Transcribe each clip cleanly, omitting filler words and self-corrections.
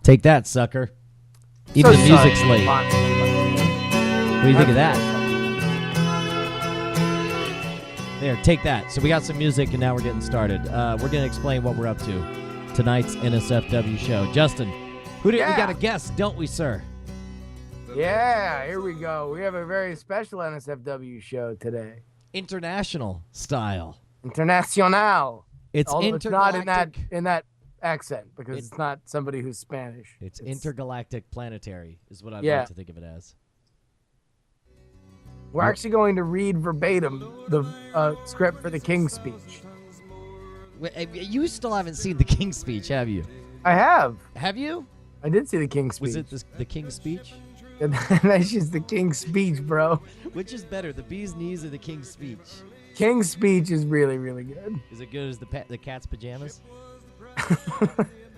Take that, sucker. Even So the music's sorry. late. What do you think of that? There, take that. So we got some music, and now we're getting started. We're going to explain what we're up to. Tonight's NSFW show. Justin, we got a guest, don't we, sir? Yeah, here we go. We have a very special NSFW show today. International style. Internacional. It's Although intergalactic. it's not in that accent because it's not somebody who's Spanish. It's intergalactic planetary is what I'd Yeah. like to think of it as. We're actually going to read verbatim the script for the King's Speech. You still haven't seen the King's Speech, have you? I have. Have you? I did see the King's Speech. Was it the King's Speech? That's just the King's Speech, bro. Which is better, the bee's knees or the King's Speech? King's Speech is really, really good. Is it good as the cat's pajamas?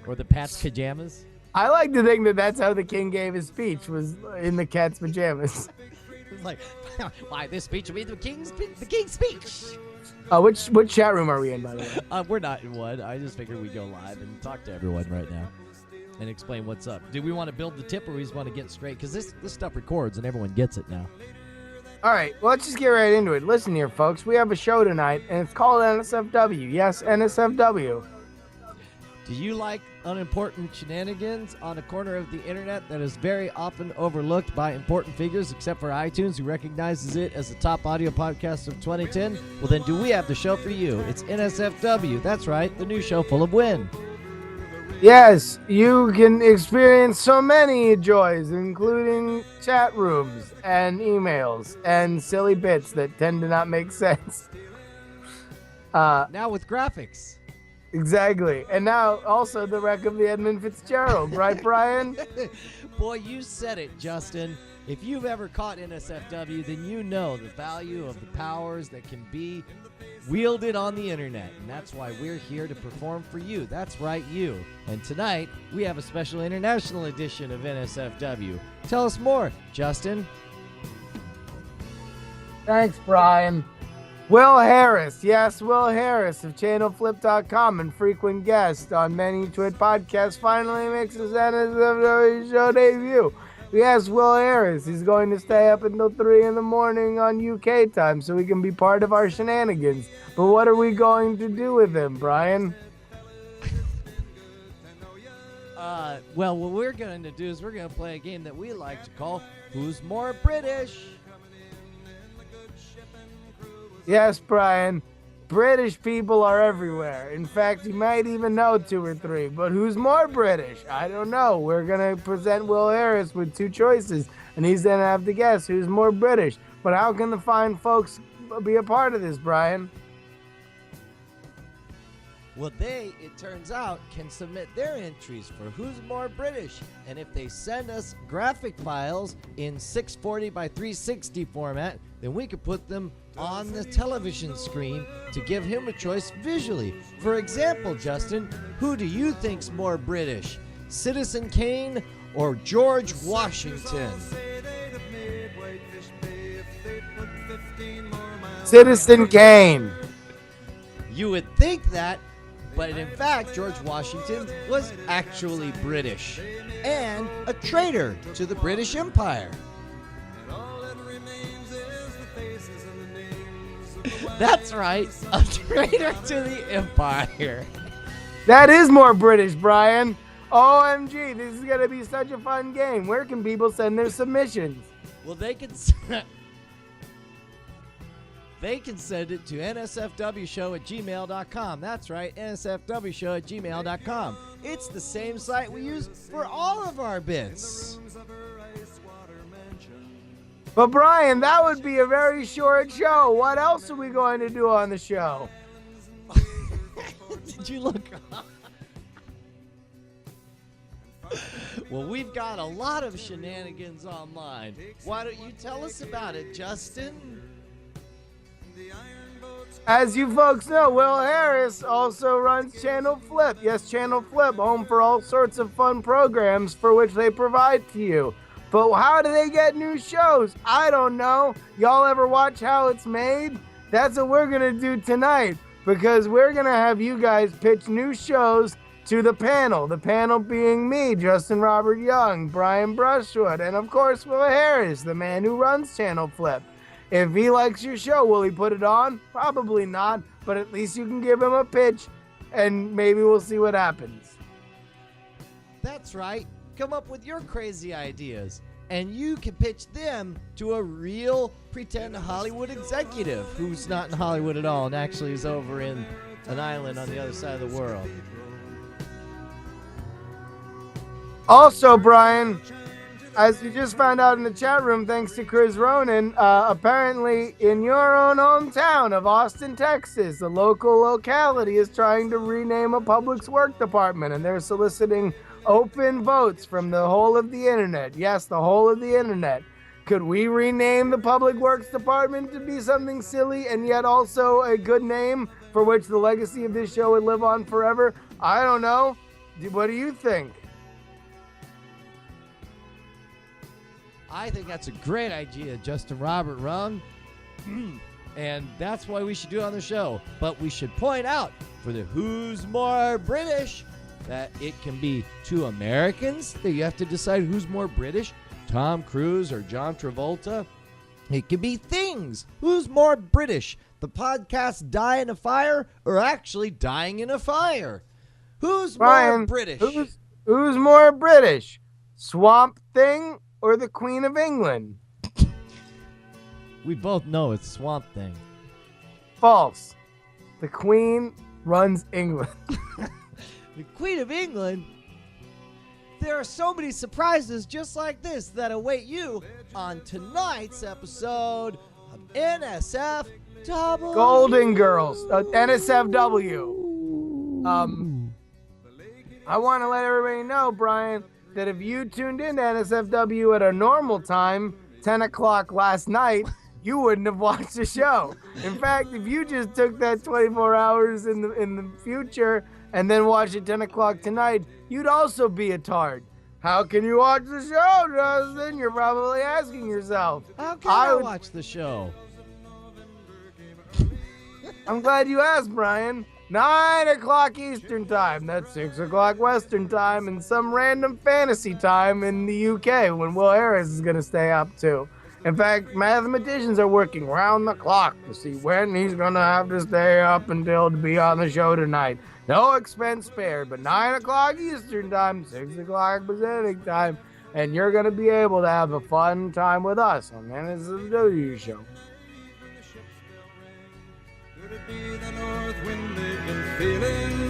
Or the Pat's pajamas? I like to think that that's how the King gave his speech, was in the cat's pajamas. It's like, why this speech will be the King's Speech? Which chat room are we in, by the way? We're not in one. I just figured we'd go live and talk to everyone right now and explain what's up. Do we want to build the tip or we just want to get straight? Because this stuff records and everyone gets it now. All right, well, let's just get right into it. Listen here, folks. We have a show tonight, and it's called NSFW. Yes, NSFW. Do you like unimportant shenanigans on a corner of the internet that is very often overlooked by important figures, except for iTunes, who recognizes it as the top audio podcast of 2010? Well, then do we have the show for you? It's NSFW. That's right, the new show full of win. Yes, you can experience so many joys, including chat rooms and emails and silly bits that tend to not make sense. Now with graphics. Exactly. And now also the wreck of the Edmund Fitzgerald, right, Brian? Boy, you said it, Justin. If you've ever caught NSFW, then you know the value of the powers that can be wielded on the internet. And that's why we're here to perform for you. That's right, you. And tonight, we have a special international edition of NSFW. Tell us more, Justin. Thanks, Brian. Will Harris, yes, Will Harris of ChannelFlip.com and frequent guest on many Twit podcasts, finally makes his NSFW show debut. Yes, Will Harris. He's going to stay up until 3 in the morning on UK time so he can be part of our shenanigans. But what are we going to do with him, Brian? Well, what we're going to do is we're going to play a game that we like to call Who's More British? Yes, Brian. British people are everywhere. In fact, you might even know 2 or 3. But who's more British? I don't know. We're going to present Will Harris with 2 choices, and he's going to have to guess who's more British. But how can the fine folks be a part of this, Brian? Well, they, it turns out, can submit their entries for Who's More British. And if they send us graphic files in 640 by 360 format, then we could put them on the television screen to give him a choice visually. For example, Justin, who do you think's more British? Citizen Kane or George Washington? Citizen Kane. You would think that, but in fact, George Washington was actually British and a traitor to the British Empire. That's right, a traitor to the Empire. That is more British, Brian. OMG, this is going to be such a fun game. Where can people send their submissions? Well, they can send it to nsfwshow@gmail.com. That's right, nsfwshow@gmail.com. It's the same site we use for all of our bits. But Brian, that would be a very short show. What else are we going to do on the show? Did you look up? Well, we've got a lot of shenanigans online. Why don't you tell us about it, Justin? As you folks know, Will Harris also runs Channel Flip. Yes, Channel Flip, home for all sorts of fun programs for which they provide to you. But how do they get new shows? I don't know. Y'all ever watch How It's Made? That's what we're going to do tonight, because we're going to have you guys pitch new shows to the panel being me, Justin Robert Young, Brian Brushwood, and of course Will Harris, the man who runs Channel Flip. If he likes your show, will he put it on? Probably not, but at least you can give him a pitch, and maybe we'll see what happens. That's right. Come up with your crazy ideas, and you can pitch them to a real pretend Hollywood executive who's not in Hollywood at all and actually is over in an island on the other side of the world. Also, Brian, as you just found out in the chat room, thanks to Chris Ronan, apparently in your own hometown of Austin, Texas, the local locality is trying to rename a public works department, and they're soliciting open votes from the whole of the internet. Yes, the whole of the internet. Could we rename the public works department to be something silly and yet also a good name for which the legacy of this show would live on forever? I don't know. What do you think? I think that's a great idea, Justin Robert Rung. And that's why we should do it on the show. But we should point out for the Who's More British that it can be two Americans that you have to decide who's more British, Tom Cruise or John Travolta. It could be things. Who's more British? The podcast Die in a Fire or actually dying in a fire? Who's Brian, more British? Who's more British? Swamp Thing or the Queen of England? We both know it's Swamp Thing. False. The Queen runs England. The Queen of England? There are so many surprises just like this that await you on tonight's episode of NSFW. Golden Girls, NSFW. I want to let everybody know, Brian, that if you tuned in to NSFW at a normal time, 10 o'clock last night, you wouldn't have watched the show. In fact, if you just took that 24 hours in the future and then watched it 10 o'clock tonight, you'd also be a tard. How can you watch the show, Justin? You're probably asking yourself. How can I watch the show? I'm glad you asked, Brian. 9 o'clock Eastern time. That's 6 o'clock Western time and some random fantasy time in the UK when Will Harris is going to stay up too. In fact, mathematicians are working round the clock to see when he's going to have to stay up until to be on the show tonight. No expense spared, but 9 o'clock Eastern time, 6 o'clock Pacific time, and you're going to be able to have a fun time with us on the NSFW show. Could it be the north wind they've been feeling?